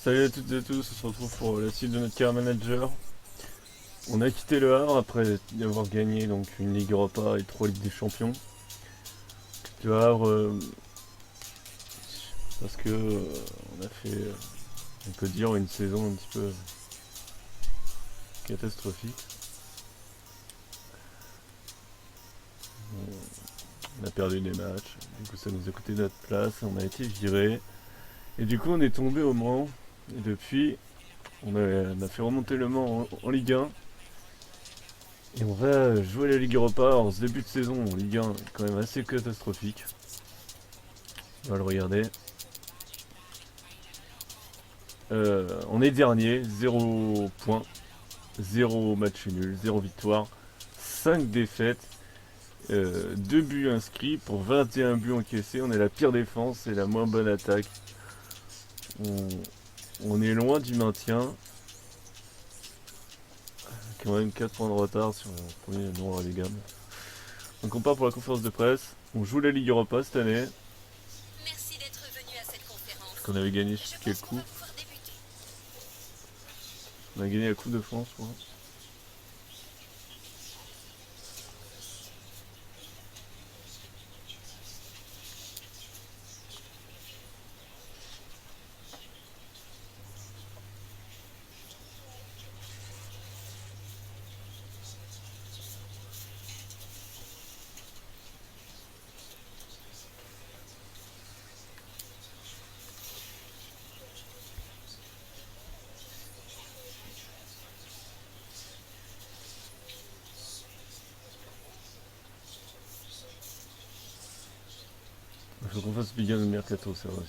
Salut à toutes et à tous, on se retrouve pour la suite de notre Car Manager. On a quitté le Havre après avoir gagné donc une Ligue Europa et 3 Ligues des Champions. Le Havre parce que on a fait, on peut dire, une saison un petit peu catastrophique. On a perdu des matchs, du coup ça nous a coûté notre place, on a été viré. Et du coup on est tombé au Mans. Et depuis, on a fait remonter le Mans en Ligue 1. Et on va jouer la Ligue Europa. Alors ce début de saison en Ligue 1 est quand même assez catastrophique. On va le regarder. On est dernier, 0 points, 0 match nul, 0 victoire, 5 défaites, 2 buts inscrits pour 21 buts encaissés. On est la pire défense et la moins bonne attaque. On, on est loin du maintien. Quand même 4 points de retard sur le premier non relégable. Donc on part pour la conférence de presse. On joue la Ligue Europa cette année. Merci d'être venu à cette conférence. Qu'on avait gagné je sais Je quel pense qu'on coup. va pouvoir débuter. On a gagné la Coupe de France, je crois. Il faut qu'on fasse bien le mercato, ça aussi.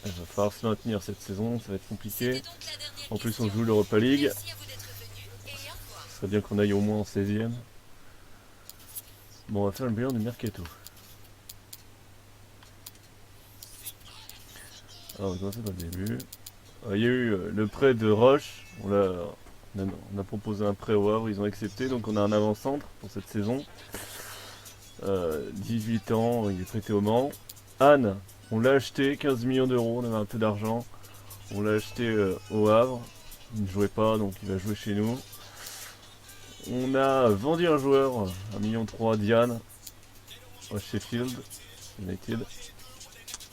Il va falloir se maintenir cette saison, ça va être compliqué. C'était donc la dernière En plus, on question. joue l'Europa League. Merci à vous d'être venu et au revoir. Ce serait bien qu'on aille au moins en 16ème. Bon, on va faire le bilan du mercato. Alors, on va commencer par le début. Il y a eu le prêt de Roche. On a proposé un prêt au Havre, ils ont accepté. Donc, on a un avant-centre pour cette saison. 18 ans, il est prêté au Mans. Anne, on l'a acheté, 15 millions d'euros, on avait un peu d'argent. On l'a acheté au Havre. Il ne jouait pas, donc il va jouer chez nous. On a vendu un joueur, 1,3 million, Diane, à Sheffield United.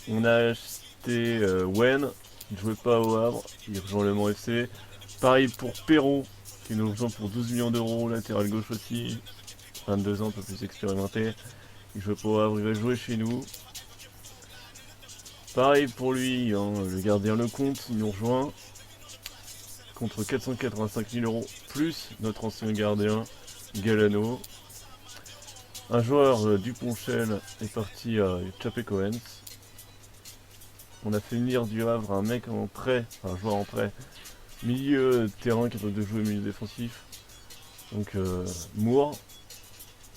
On a acheté Wen, qui ne jouait pas au Havre, il rejoint le Mans FC. Pareil pour Perrault, qui nous rejoint pour 12 millions d'euros, latéral gauche aussi. 22 ans, un peu plus expérimenté. Il joue pas au Havre, il va jouer chez nous. Pareil pour lui, hein, le gardien Lecomte, il nous rejoint. Contre 485 000 euros, plus notre ancien gardien Galano. Un joueur Duponchel est parti à Chapecoense. On a fait venir du Havre un mec en prêt, un joueur en prêt, milieu de terrain capable de jouer au milieu défensif. Donc Moore,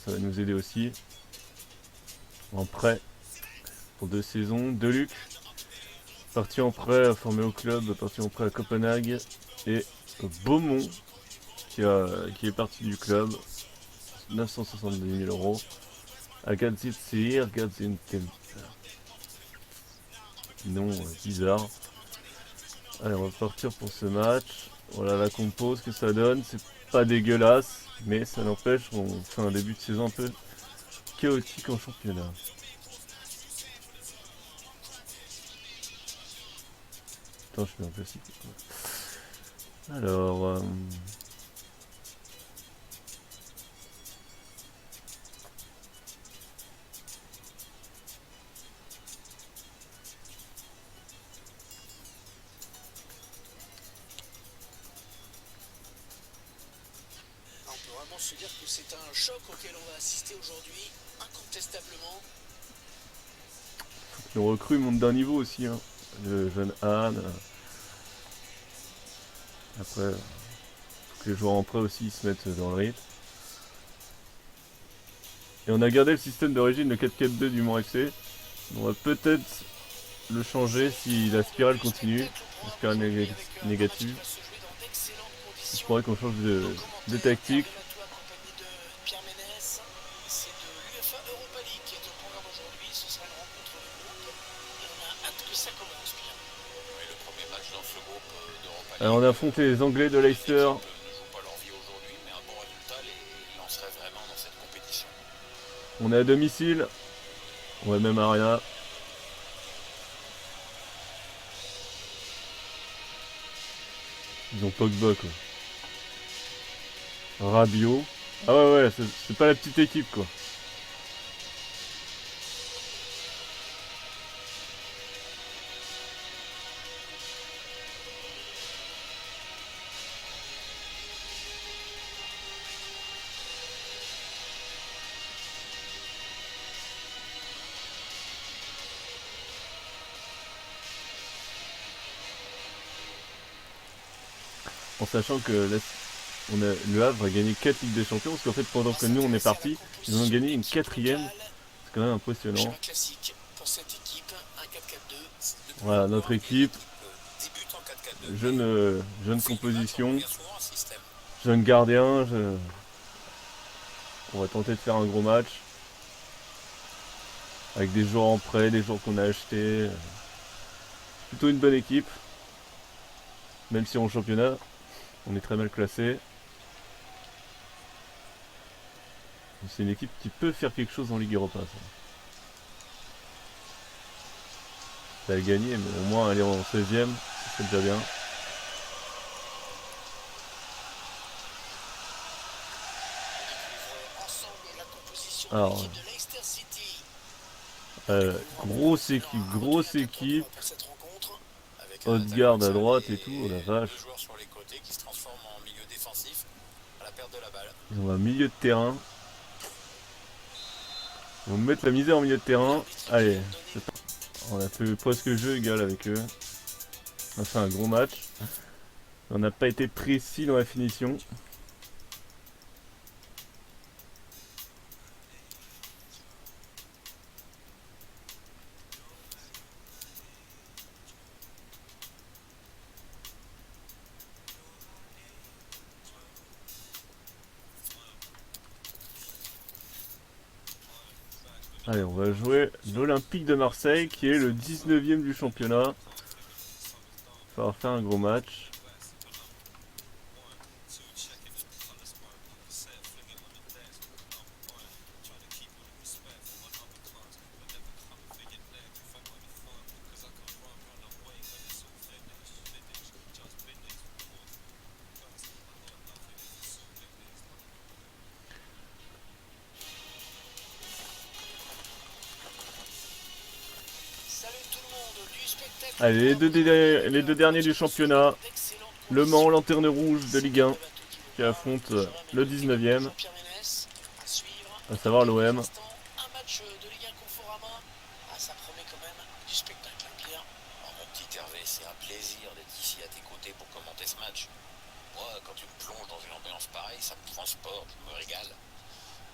ça va nous aider aussi. En prêt pour 2 saisons. Deluc, parti en prêt, formé au club, parti en prêt à Copenhague. Et Beaumont, qui est parti du club, 970 000 euros. À Gazinsir, non, bizarre. Allez, on va partir pour ce match. Voilà la compo, ce que ça donne. C'est pas dégueulasse, mais ça n'empêche, on fait un début de saison un peu chaotique en championnat. Attends, je mets un classique. Alors, On peut vraiment se dire que c'est un choc auquel on va assister aujourd'hui, incontestablement. nos recrues montent d'un niveau aussi. Hein. Le jeune Anne. Après, faut que les joueurs en prêt aussi se mettent dans le rythme. Et on a gardé le système d'origine, le 4-4-2 du Mans FC. On va peut-être le changer si la spirale continue, la spirale négative. Je pourrais qu'on change de tactique. d'Europa Alors, on a affronté les Anglais de Leicester. ne jouent pas leur vie aujourd'hui, mais un bon résultat les lancerait vraiment dans cette compétition. On est à domicile. Ouais, même Arena. Ils ont Pogba quoi. Rabiot. Ah ouais ouais, c'est pas la petite équipe quoi. En sachant que le Havre a gagné 4 Ligues des Champions, parce qu'en fait pendant que nous on est partis, ils en ont gagné une quatrième. C'est quand même impressionnant. Schéma classique pour cette équipe, un 4-4-2. Voilà, notre équipe, Débute en 4-4-2. jeune composition, Bien souvent un système. jeune gardien. On va tenter de faire un gros match. Avec des joueurs en prêt, des joueurs qu'on a achetés. Plutôt une bonne équipe. Même si en championnat, on est très mal classé. C'est une équipe qui peut faire quelque chose en Ligue Europa. Ça a gagné, mais au moins aller en 16ème, c'est déjà bien. Alors, grosse équipe. Haute-garde à droite et tout, oh la vache. Ils ont un milieu de terrain. Ils vont mettre la misère en milieu de terrain. Allez, on a fait presque jeu égal avec eux. On a fait un gros match. On n'a pas été précis dans la finition. Allez, on va jouer l'Olympique de Marseille qui est le 19ème du championnat. Il va falloir faire un gros match. Allez, les deux derniers du championnat. Le Mans, Lanterne Rouge de Ligue 1 qui affronte le 19ème, à savoir l'OM. Un match de Ligue 1 Conforama. Ah, ça promet quand même du spectacle, hein, Pierre. Oh, mon petit Hervé, c'est un plaisir d'être ici à tes côtés pour commenter ce match. Moi, quand tu me plonges dans une ambiance pareille, ça me transporte, je me régale.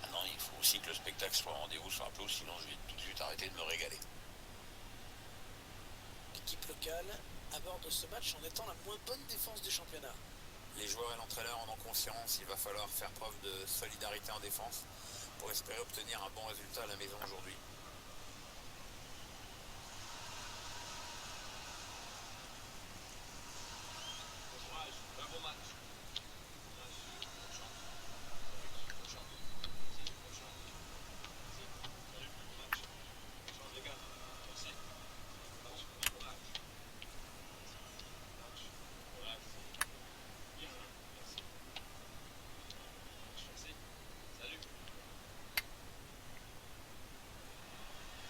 Maintenant, il faut aussi que le spectacle soit au rendez-vous sur la pelouse, sinon je vais tout de suite arrêter de me régaler. L'équipe locale aborde ce match en étant la moins bonne défense du championnat. Les joueurs et l'entraîneur en ont conscience, il va falloir faire preuve de solidarité en défense pour espérer obtenir un bon résultat à la maison aujourd'hui.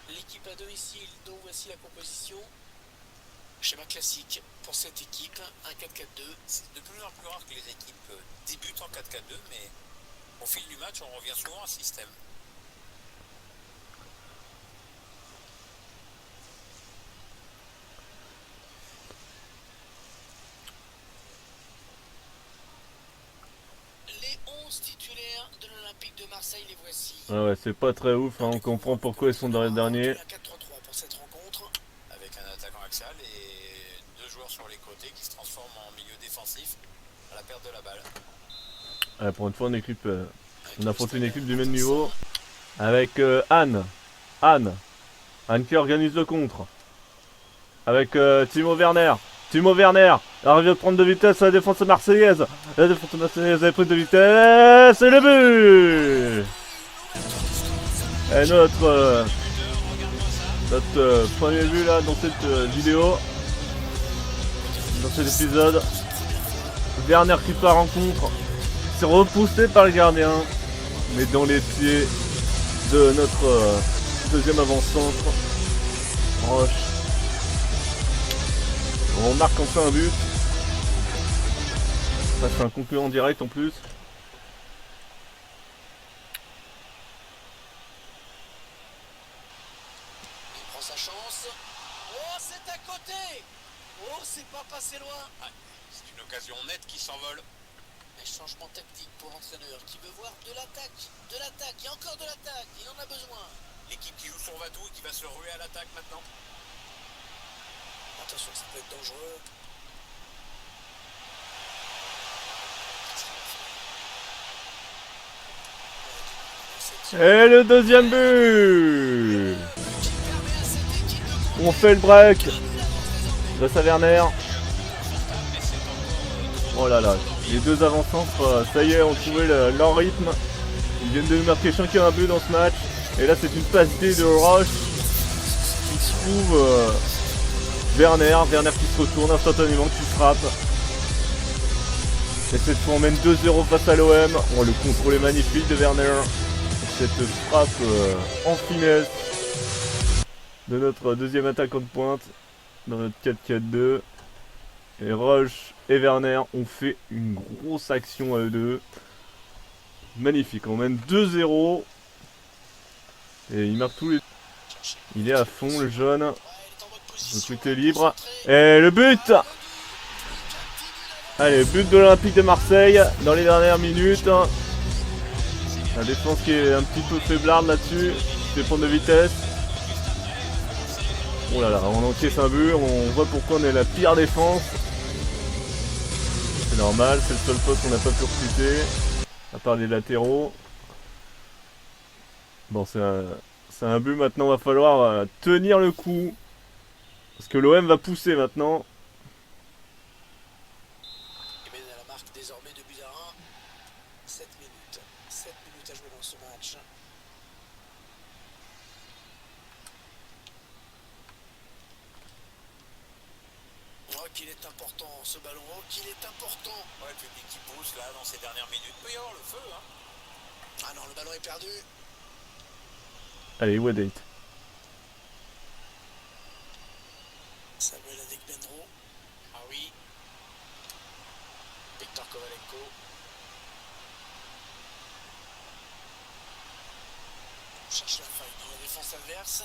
L'équipe à domicile, dont voici la composition. Schéma classique pour cette équipe, un 4-4-2. C'est de plus en plus rare que les équipes débutent en 4-4-2, mais au fil du match, on revient souvent à un système. Les 11 titulaires de l'Olympique de Marseille, les voici. Ah ouais, c'est pas très ouf, hein. On comprend pourquoi ils sont dans les derniers. Un 4-3-3 pour cette rencontre, avec un attaquant axial et deux joueurs sur les côtés qui se transforment en milieu défensif à la perte de la balle. Ouais, pour une fois, on affronte une équipe du même niveau. Avec Anne qui organise le contre. Avec Timo Werner. Arrive à prendre de vitesse à la défense marseillaise. La défense marseillaise avait pris de vitesse. Et le but. Et notre premier but là dans cette vidéo. Dans cet épisode. Werner qui part en contre. C'est repoussé par le gardien. Mais dans les pieds de notre deuxième avant-centre. Roche. On marque enfin un but. Ça c'est un concurrent direct en plus. Il prend sa chance. Oh, c'est à côté. Oh, c'est pas passé loin. Ah, c'est une occasion nette qui s'envole. Un changement tactique pour l'entraîneur qui veut voir de l'attaque, et encore de l'attaque. Il en a besoin. L'équipe qui joue son va-tout et qui va se ruer à l'attaque maintenant. Attention, ça peut être dangereux. Et le deuxième but. On fait le break. Grâce à Werner. Oh là là. Les deux avant-centres, ça y est, ont trouvé leur rythme. Ils viennent de nous marquer chacun un but dans ce match. Et là, c'est une passe D de Roche qui trouve Werner. Werner qui se retourne instantanément, qui frappe. Et cette fois, on mène 2-0 face à l'OM. Oh, le contrôle est magnifique de Werner. Cette frappe en finesse de notre deuxième attaquant de pointe dans notre 4-4-2. Et Roche et Werner ont fait une grosse action à eux deux. Magnifique, on mène 2-0. Et il marque tous les... Il est à fond le jeune. Le but est libre. Et le but. Allez, but de l'Olympique de Marseille dans les dernières minutes. La défense qui est un petit peu faiblarde là-dessus. Qui fait prendre de vitesse. Oh là là, on encaisse un but. On voit pourquoi on est la pire défense. C'est normal, c'est le seul poste qu'on n'a pas pu recruter. À part les latéraux. Bon, c'est un but maintenant. Va falloir tenir le coup. Parce que l'OM va pousser maintenant. Il mène à la marque désormais de but à 1. 7 minutes. 7 minutes à jouer dans ce match. Oh, qu'il est important ce ballon. Oh, qu'il est important. Ouais, le public qui pousse là dans ces dernières minutes. Il peut y avoir le feu, hein. Ah non, le ballon est perdu. Allez, Wadate. Samuel Adekbenro. Ah oui. Victor Kovalenko. On cherche la faille dans la défense adverse.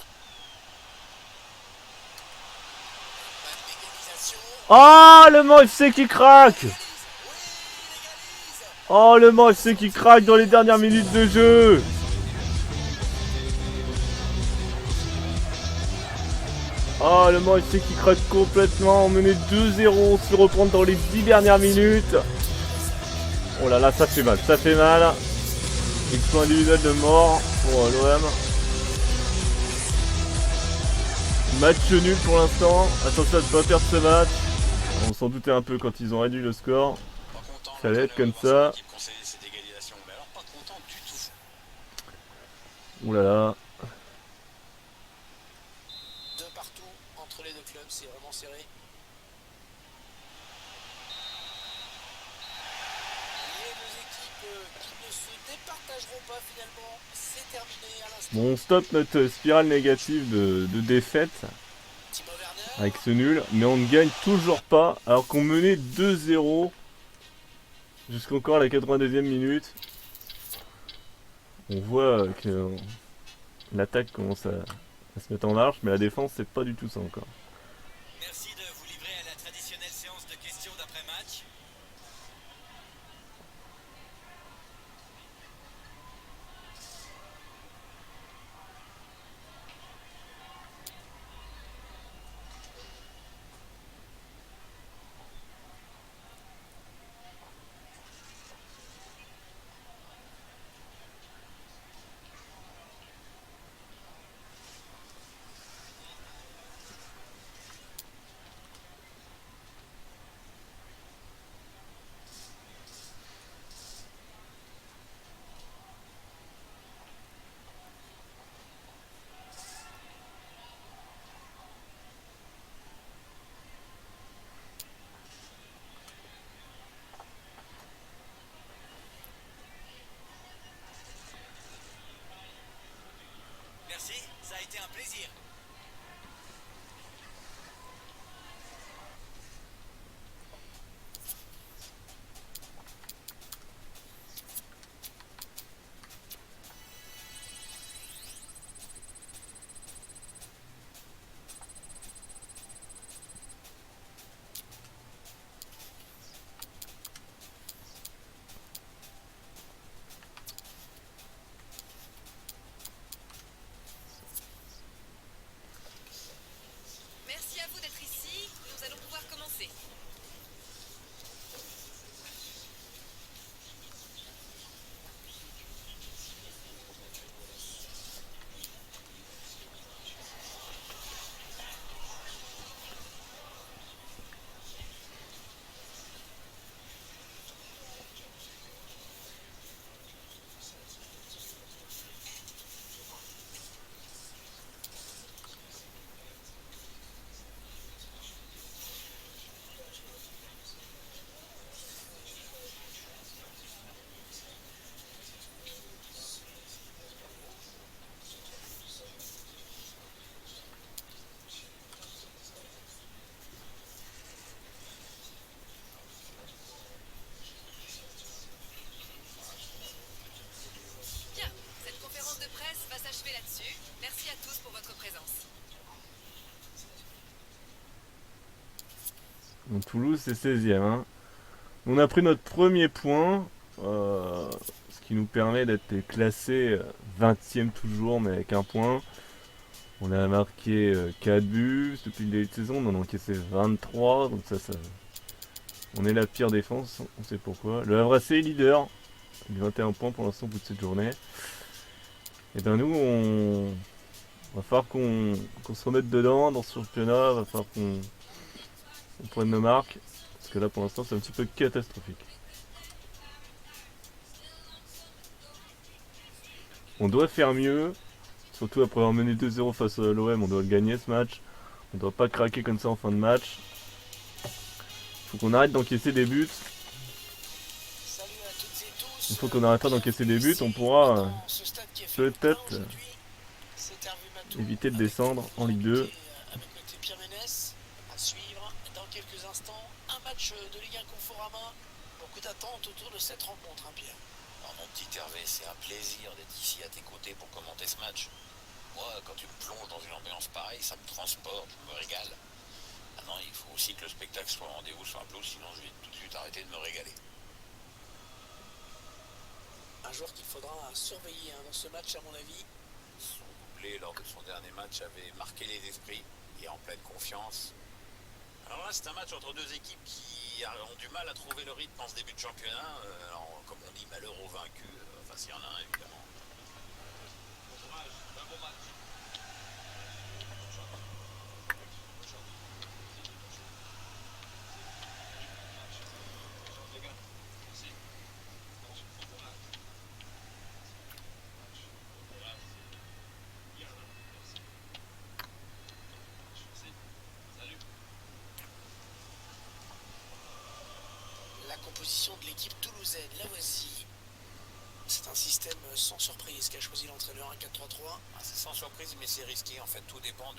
Pas d'égalisation. Oh, le Mans FC qui craque. Oui, légalise. Oh, le Mans FC qui craque dans les dernières minutes de jeu. Oh, le Mans FC qui craque complètement. On menait 2-0, on se reprend dans les 10 dernières minutes. Oh là là, ça fait mal, ça fait mal. Exploit individuel de mort pour l'OM. Match nul pour l'instant. Attention à ne pas perdre ce match. On s'en doutait un peu quand ils ont réduit le score. Pas content, Ça allait être comme l'entraîneur va voir ça. son équipe conseiller cette égalisation. Mais alors pas content du tout. Ouh là là. De partout entre les deux clubs, c'est vraiment serré. Les deux équipes qui ne se départageront pas finalement. C'est terminé à l'instant. Bon, on stoppe notre spirale négative de défaite Timo Werner. avec ce nul, mais on ne gagne toujours pas alors qu'on menait 2-0 jusqu'encore la 82e minute. On voit que l'attaque commence à se mettre en marche, mais la défense c'est pas du tout ça encore. Merci de vous livrer à la traditionnelle séance de questions d'après-match. Donc Toulouse c'est 16ème. Hein. On a pris notre premier point, ce qui nous permet d'être classé 20ème toujours, mais avec un point. On a marqué 4 buts depuis le début de saison, on en a encaissé 23, donc ça on est la pire défense, on sait pourquoi. Le Havre AC est leader, avec 21 points pour l'instant au bout de cette journée. Et ben nous, on va falloir qu'on se remette dedans dans ce championnat, va falloir qu'on prenne nos marques, parce que là pour l'instant c'est un petit peu catastrophique. On doit faire mieux, surtout après avoir mené 2-0 face à l'OM, on doit le gagner ce match. On doit pas craquer comme ça en fin de match. Faut qu'on arrête d'encaisser des buts. Une fois qu'on arrêtera d'encaisser des buts, on pourra peut-être éviter de descendre en Ligue 2. À suivre dans quelques instants, un match de Ligue 1 Conforama. Beaucoup d'attentes autour de cette rencontre, hein, Pierre. Alors, mon petit Hervé, c'est un plaisir d'être ici à tes côtés pour commenter ce match. Moi, quand tu me plonges dans une ambiance pareille, ça me transporte, je me régale. Maintenant, il faut aussi que le spectacle soit au rendez-vous sur la pelouse, sinon je vais tout de suite arrêter de me régaler. Un joueur qu'il faudra surveiller dans ce match, à mon avis. Son doublé lors de son dernier match avait marqué les esprits et en pleine confiance. Alors là, c'est un match entre deux équipes qui ont du mal à trouver le rythme en ce début de championnat. Alors, comme on dit, malheur aux vaincus, enfin s'il y en a un évidemment. Bon courage, un bon match. La composition de l'équipe toulousaine, la voici. C'est un système sans surprise qu'a choisi l'entraîneur, un 4-3-3. C'est sans surprise, mais c'est risqué. En fait, tout dépend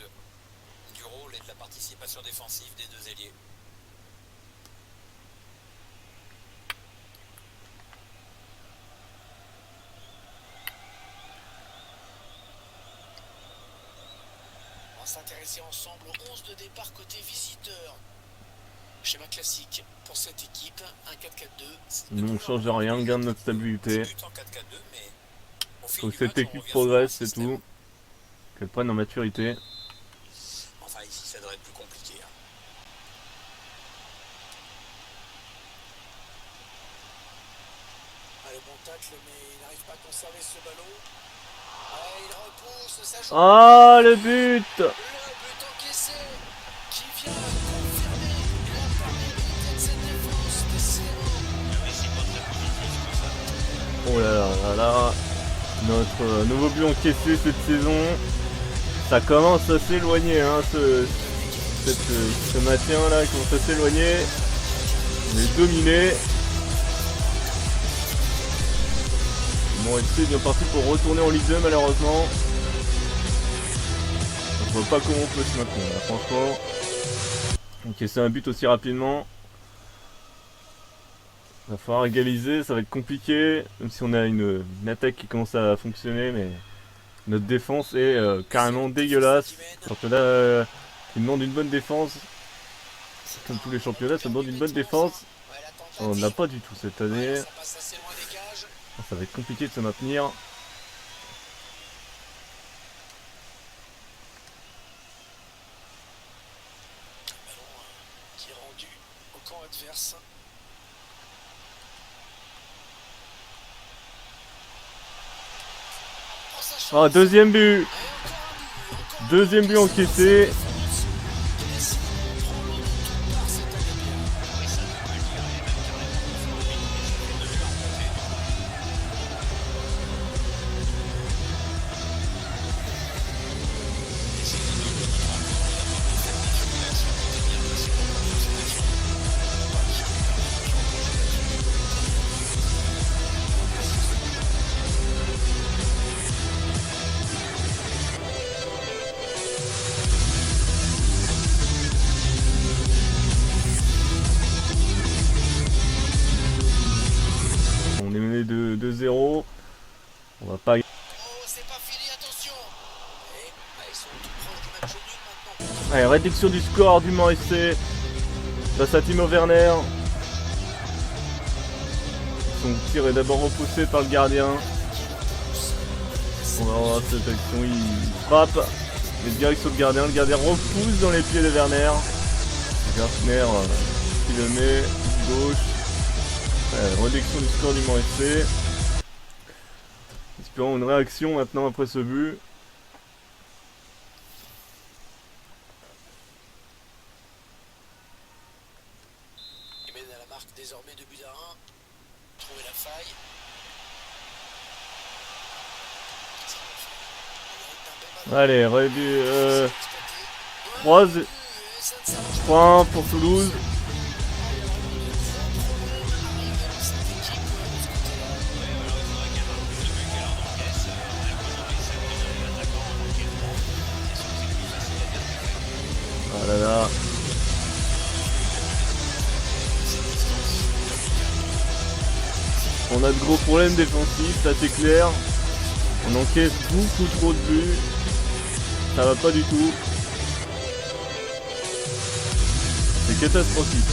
du rôle et de la participation défensive des deux ailiers. On va s'intéresser ensemble au 11 de départ côté visiteur. Schéma classique pour cette équipe, un 4-4-2. Nous on change rien, gain de notre stabilité. But en 4-4-2, mais au fil Faut que du cette match, on équipe revient progresse, sur un c'est système. tout. Qu'elle prenne en maturité. Enfin, ici, ça devrait être plus compliqué. Hein. Allez, bon tacle, mais il n'arrive pas à conserver ce ballon. Ouais, il repousse, ça joue. Ah le but! Le but encaissé qui vient confirmer la pérennité de cette défense des Séréens. Oh là là là là. Notre nouveau but encaissé cette saison. Ça commence à s'éloigner, hein, ce maintien là commence à s'éloigner. On est dominé. Bon, FC est bien parti pour retourner en Ligue 2 malheureusement. Je vois pas comment on peut se maintenir là, franchement. Encaisser un but aussi rapidement. Il va falloir égaliser, ça va être compliqué. Même si on a une attaque qui commence à fonctionner, mais notre défense est carrément dégueulasse. Championnat qui demande une bonne défense. Comme tous les championnats, ça demande une bonne défense. On n'a pas du tout cette année. Ça passe assez loin des cages. Ça va être compliqué de se maintenir. Ballon qui est rendu au camp adverse. Oh, ça change. Ah, deuxième but! Et encore un but, encore un Deuxième but encaissé. On est mené de 2-0. On va pas. Oh, c'est pas fini, attention. Et ils sont tout proches du match nul maintenant. Allez, réduction du score du Mans FC. Face à Timo Werner. Son tir est d'abord repoussé par le gardien. On va voir cette action, il frappe. Mais direct sur le gardien repousse dans les pieds de Werner. Werner qui le met, gauche. Réduction du score du Mans FC. Espérons une réaction maintenant après ce but. Il mène à la marque désormais 2 buts à 1. Trouver la faille. Allez, 3-1 pour Toulouse. Ah là là. On a de gros problèmes défensifs, ça c'est clair. On encaisse beaucoup trop de buts. Ça va pas du tout. C'est catastrophique.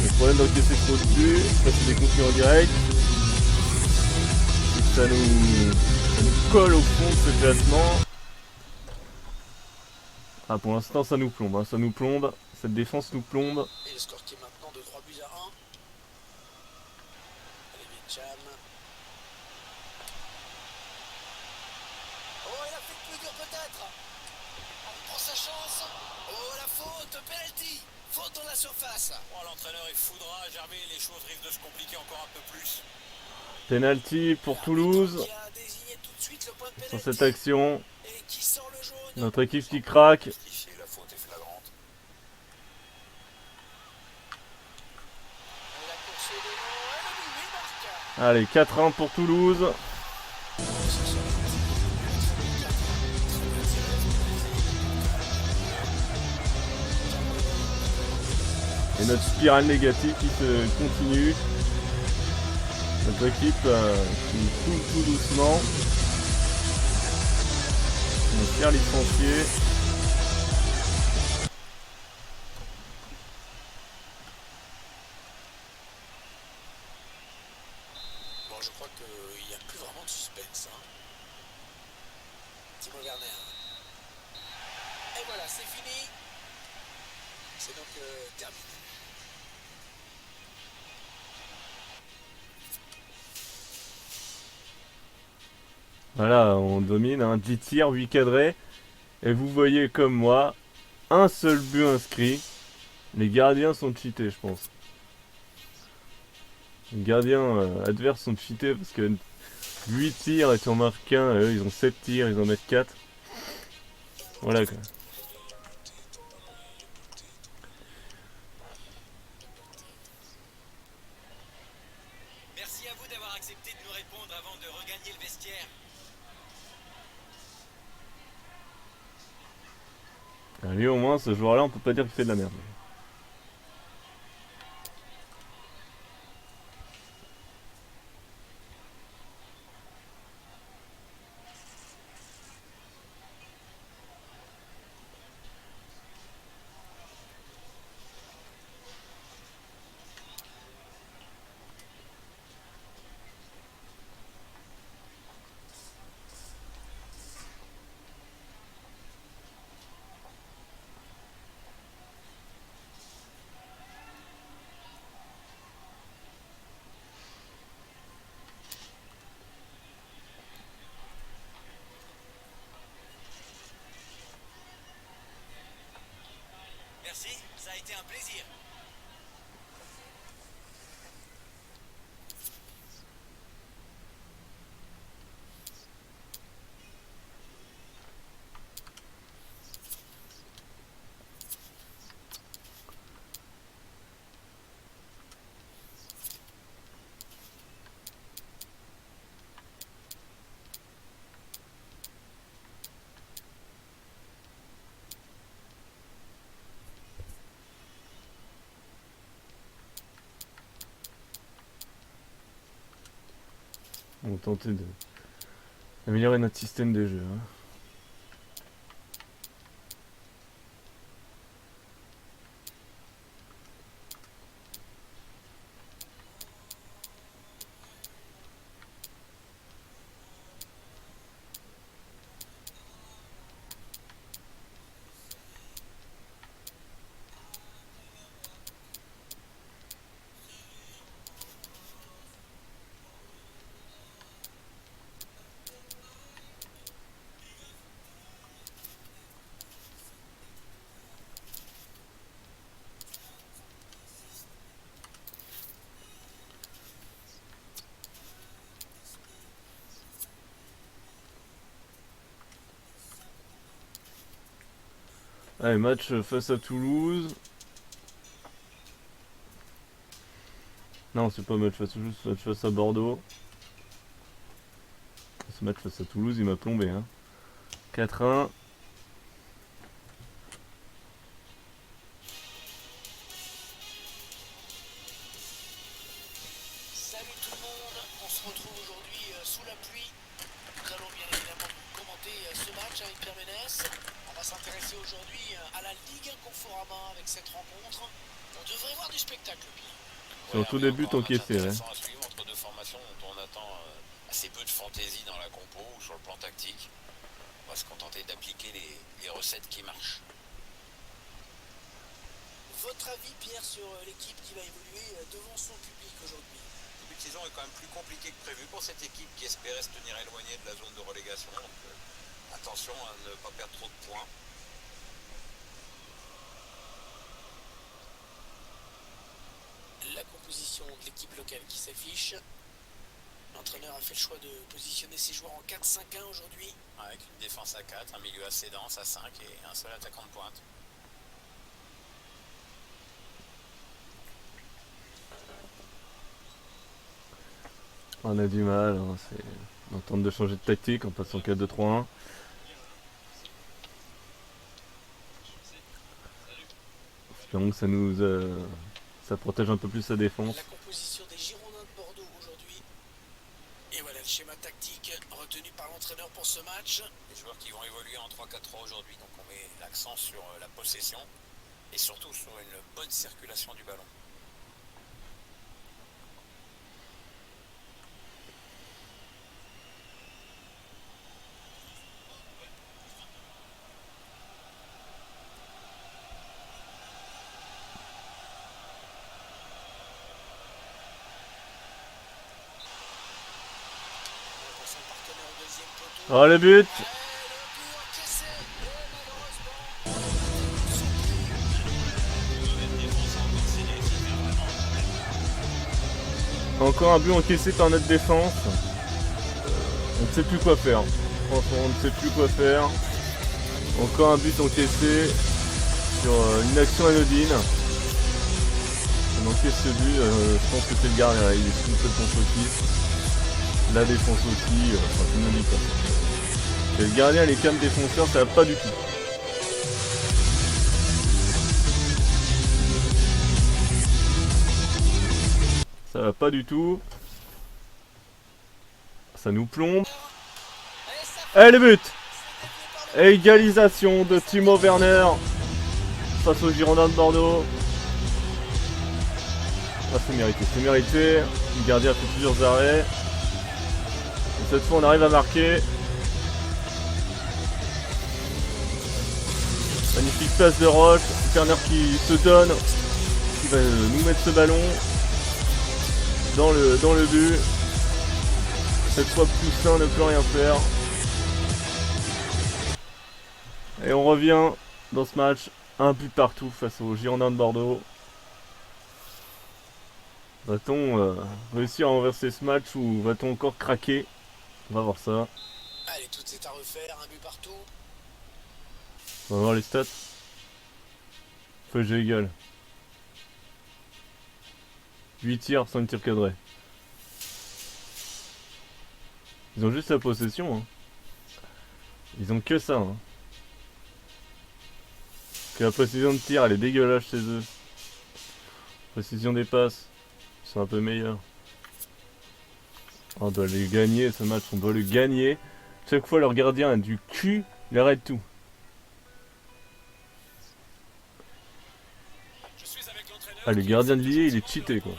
Le problème d'encaisser trop de buts, ça c'est des concurrents directs. Et ça nous colle au fond de ce classement. Ah, pour l'instant ça nous plombe, hein. Ça nous plombe. Cette défense nous plombe. Et le score qui est maintenant de 3 buts à 1. Allez, Cham. Oh, il a fait le plus dur peut-être. Il prend sa chance. Oh, la faute, penalty. Faute dans la surface. Oh, l'entraîneur est foudra, Gervais, les choses risquent de se compliquer encore un peu plus. Penalty pour Toulouse. Qui a désigné tout de suite le point de Sur penalty. cette action. Et qui sort le jaune. Notre équipe qui craque. Ici, la faute est flagrante. La course est devant. Elle a mis 8 marques. Allez, 4-1 pour Toulouse. Et notre spirale négative qui se continue. Notre équipe qui coule tout doucement. On va se faire licencier. Bon, je crois qu'il n'y a plus vraiment de suspense. Hein. Timo Werner. Et voilà, c'est fini. C'est donc terminé. Voilà, on domine, hein, 10 tirs, 8 cadrés. Et vous voyez comme moi, un seul but inscrit. Les gardiens sont cheatés, je pense. Les gardiens adverses sont cheatés parce que 8 tirs et tu en marques un, eux ils ont 7 tirs, ils en mettent 4. Voilà quoi. Merci à vous d'avoir accepté de nous répondre avant de regagner le vestiaire. Lui au moins ce joueur là on peut pas dire qu'il fait de la merde. Merci, ça a été un plaisir. On va tenter d'améliorer notre système de jeu. Hein. Allez, match face à Toulouse. Non, c'est pas match face à Toulouse, c'est match face à Bordeaux. Ce match face à Toulouse, il m'a plombé. Hein. 4-1. Salut tout le monde, on se retrouve aujourd'hui sous la pluie. Nous allons bien évidemment commenter ce match avec Pierre Ménès. On va s'intéresser aujourd'hui à la Ligue Conforama avec cette rencontre. On devrait voir du spectacle, Pierre. C'est au tout début t'encaisser. Ouais. Intéressant à suivre entre deux formations dont on attend assez peu de fantaisie dans la compo ou sur le plan tactique. On va se contenter d'appliquer les recettes qui marchent. Votre avis, Pierre, sur l'équipe qui va évoluer devant son public aujourd'hui? Le début de saison est quand même plus compliqué que prévu pour cette équipe qui espérait se tenir éloignée de la zone de relégation. Donc, attention à ne pas perdre trop de points. La composition de l'équipe locale qui s'affiche. L'entraîneur a fait le choix de positionner ses joueurs en 4-5-1 aujourd'hui. Avec une défense à 4, un milieu assez dense à 5 et un seul attaquant de pointe. On a du mal. Hein, on tente de changer de tactique en passant 4-2-3-1. Espérons que ça protège un peu plus sa défense. La composition des Girondins de Bordeaux aujourd'hui. Et voilà le schéma tactique retenu par l'entraîneur pour ce match. Les joueurs qui vont évoluer en 3-4-3 aujourd'hui. Donc on met l'accent sur la possession et surtout sur une bonne circulation du ballon. Pour son partenaire au deuxième poteau. Oh le but! Le but encaissé. Et Encore un but encaissé par notre défense. On ne sait plus quoi faire. Franchement, on ne sait plus quoi faire. Encore un but encaissé sur une action anodine. On encaisse ce but. Je pense que c'est le gardien. Il est complètement fautif. La défense aussi. Enfin, tout le monde dit quoi. Et le gardien, les cams défenseurs, ça va pas du tout. Ça va pas du tout. Ça nous plombe. Et le but! Égalisation de Timo Werner face aux Girondins de Bordeaux. Ah, c'est mérité, c'est mérité. Le gardien a fait plusieurs arrêts. Et cette fois, on arrive à marquer. Magnifique passe de Roche. Werner qui se donne. Qui va nous mettre ce ballon dans le but. Cette fois, Poussin ne peut rien faire. Et on revient dans ce match. Un but partout face aux Girondins de Bordeaux. Va-t-on réussir à renverser ce match ou va-t-on encore craquer? On va voir ça. allez, tout est à refaire, un but partout. On va voir les stats. Feu jeu égal. 8 tirs, 5 tirs cadrés. Ils ont juste la possession. Hein. Ils ont que ça. Hein. Que la précision de tir, elle est dégueulasse chez eux. Précision des passes, ils sont un peu meilleurs. On doit les gagner ce match, on doit le gagner. Chaque fois leur gardien a du cul, il arrête tout. Je suis avec l'entraîneur. Ah, le gardien de Lille, il est cheaté quoi.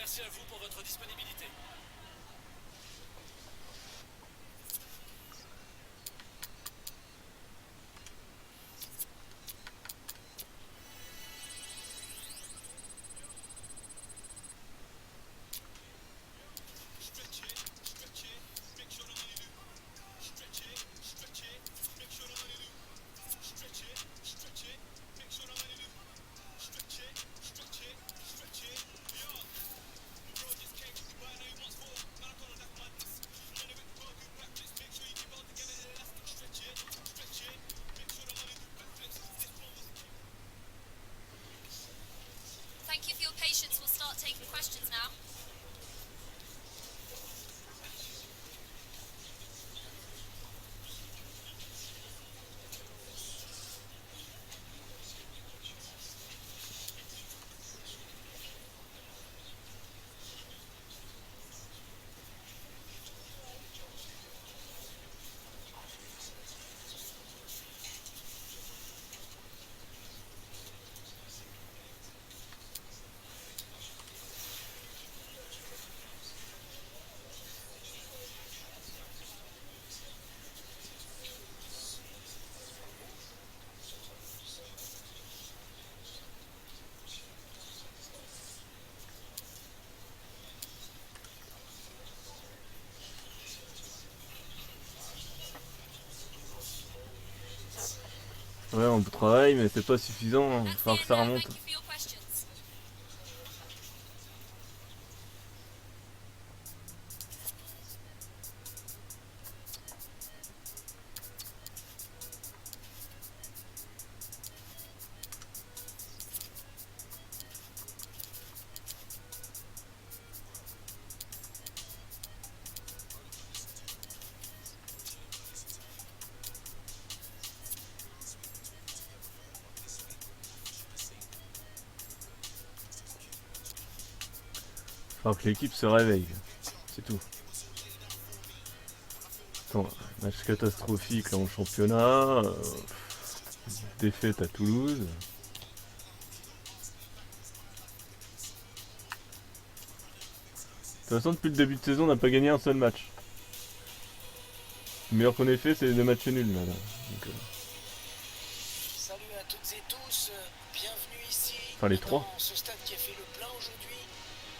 Merci à vous pour votre disponibilité. Thank you for your patience. We'll start taking questions now. Ouais, on travaille, mais c'est pas suffisant. Il va That's the falloir end que ça now. remonte. Thank you for your questions. Il va falloir que l'équipe se réveille. C'est tout. Attends, match catastrophique là en championnat. Défaite à Toulouse. De toute façon, depuis le début de saison, on n'a pas gagné un seul match. Le meilleur qu'on ait fait, c'est les 2 matchs nuls là. Donc, Salut à toutes et tous, bienvenue ici. Enfin, les 3. Dans ce stade qui a fait le plein aujourd'hui.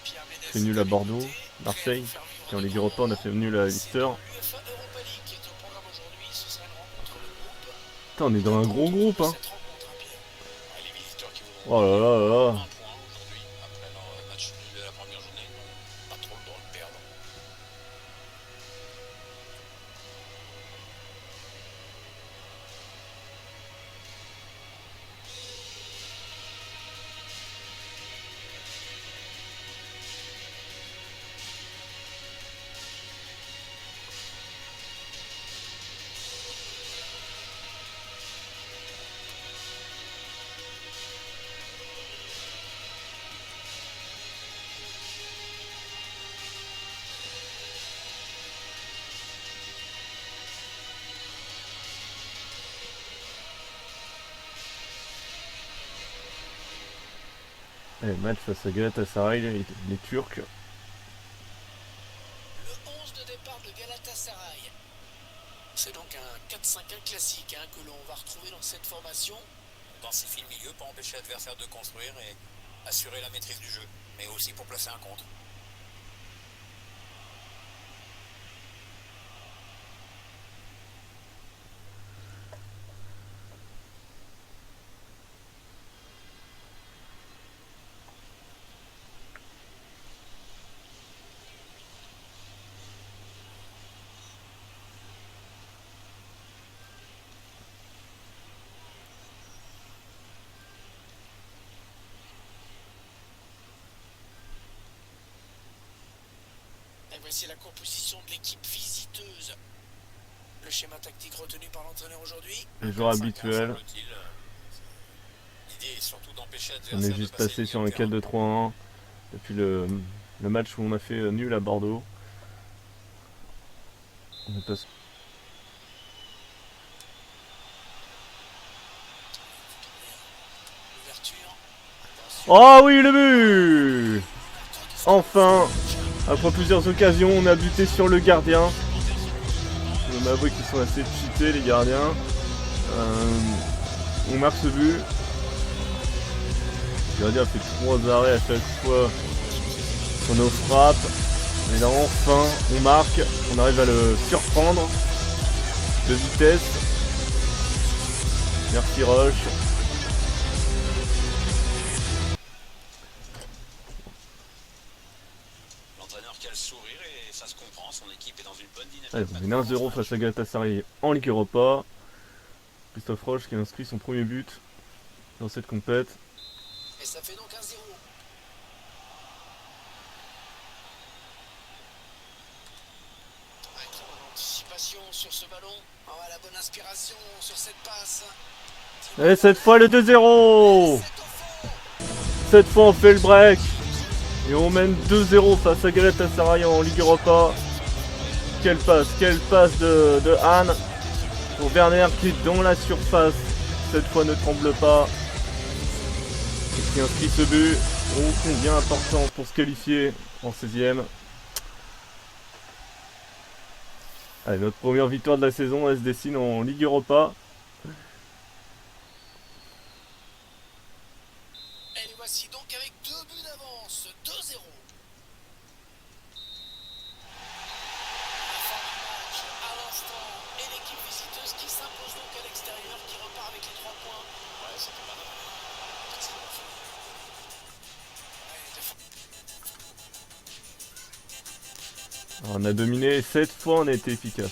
Pierre Ménès Fait nul est à mes Bordeaux, côtés, Marseille. prêt à vous faire vivre Puis en un Ligue grand Europa, on a moment. fait nul à C'est Leicester. dans l'UEFA Europa League qui est au programme aujourd'hui. Ce sera une rencontre de groupe. Putain, on est dans un gros groupe, hein. Cette rencontre, hein, Pierre. Ouais, les visiteurs qui Oh voudront là là là là. un point aujourd'hui, après leur match nul de la première journée, n'ont pas trop le droit de perdre. Allez, match face à Galatasaray, les Turcs. Le 11 de départ de Galatasaray. C'est donc un 4-5-1 classique hein, que l'on va retrouver dans cette formation. Densifier le milieu pour empêcher l'adversaire de construire et assurer la maîtrise du jeu, mais aussi pour placer un contre. Et voici la composition de l'équipe visiteuse. Le schéma tactique retenu par l'entraîneur aujourd'hui. Les joueurs 4-5-1, habituels. semble-t-il. L'idée est surtout d'empêcher On l'adversaire est de juste passer passé le sur un milieu de terrain. 4-2-3-1 depuis le match où on a fait nul à Bordeaux. On est pas... L'ouverture. Oh oui, le but! enfin, après plusieurs occasions, on a buté sur le gardien. On m'a avoué qu'ils sont assez cheatés les gardiens. On marque ce but. Le gardien fait 3 arrêts à chaque fois sur nos frappes. Et là enfin on marque, on arrive à le surprendre de vitesse. Merci Roche. L'entraîneur qui a le sourire et ça se comprend, son équipe est dans une bonne dynamique. Allez, on mène 1-0 face à Galatasaray en Ligue Europa. Christophe Roche qui a inscrit son premier but dans cette compète. Et ça fait donc 1-0. Très bonne anticipation sur ce ballon. Oh, la bonne inspiration sur cette passe. Et cette fois le 2-0. Cette fois on fait le break. Et on mène 2-0 face à Galatasaray en Ligue Europa. Quelle passe de Anne pour Werner qui est dans la surface. Cette fois ne tremble pas. Et qui inscrit ce but. Oh, combien important pour se qualifier en 16e. Allez, notre première victoire de la saison, elle se dessine en Ligue Europa. Et les voici donc avec 2 buts d'avance. 2-0. Match à l'instant. Et l'équipe visiteuse qui s'impose donc à l'extérieur, qui repart avec les 3 points. Ouais, c'était pas mal. Très bien fait. Alors, on a dominé, 7 fois on a été efficace.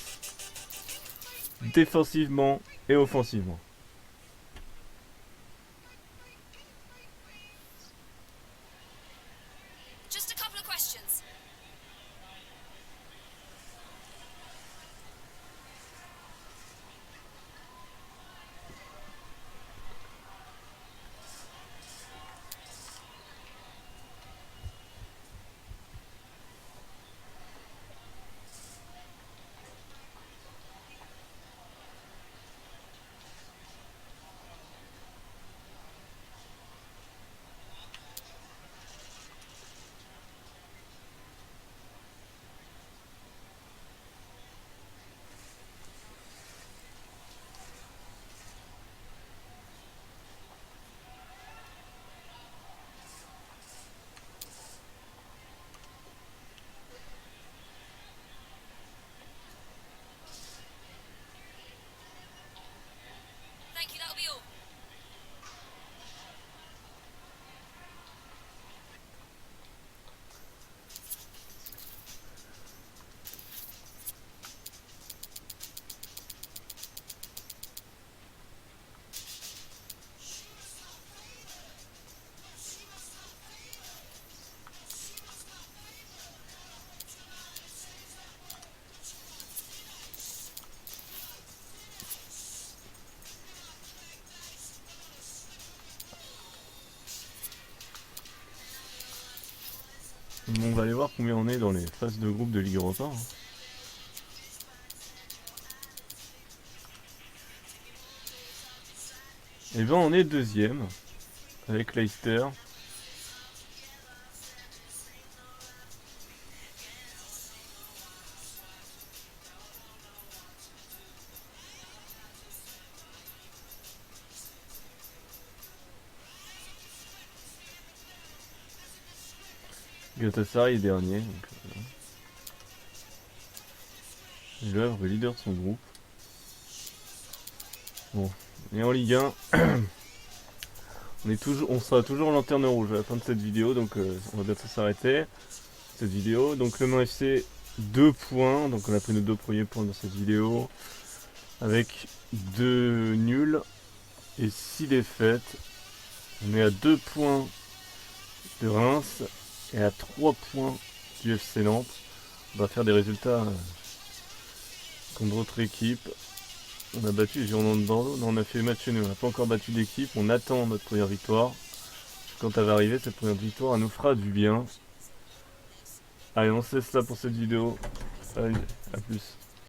Défensivement et offensivement. Just a couple of questions. Thank you, that'll be all. Bon, on va aller voir combien on est dans les phases de groupe de Ligue Europa. Hein. Et ben on est deuxième avec Leicester. Galatasaray est dernier. Donc, Le Havre est leader de son groupe. Bon, et en Ligue 1, on sera toujours en lanterne rouge à la fin de cette vidéo, donc on va bientôt s'arrêter. Cette vidéo, donc Le Mans FC 2 points, donc on a pris nos 2 premiers points dans cette vidéo, avec 2 nuls et 6 défaites. On est à 2 points de Reims et à 3 points du FC Nantes. On va faire des résultats contre d'autres équipes. On a battu les Girondins de Bordeaux, non, on a fait match nul, on n'a pas encore battu d'équipe, on attend notre première victoire. Quand elle va arriver, cette première victoire, elle nous fera du bien. Allez, on se laisse là pour cette vidéo. Salut, à plus.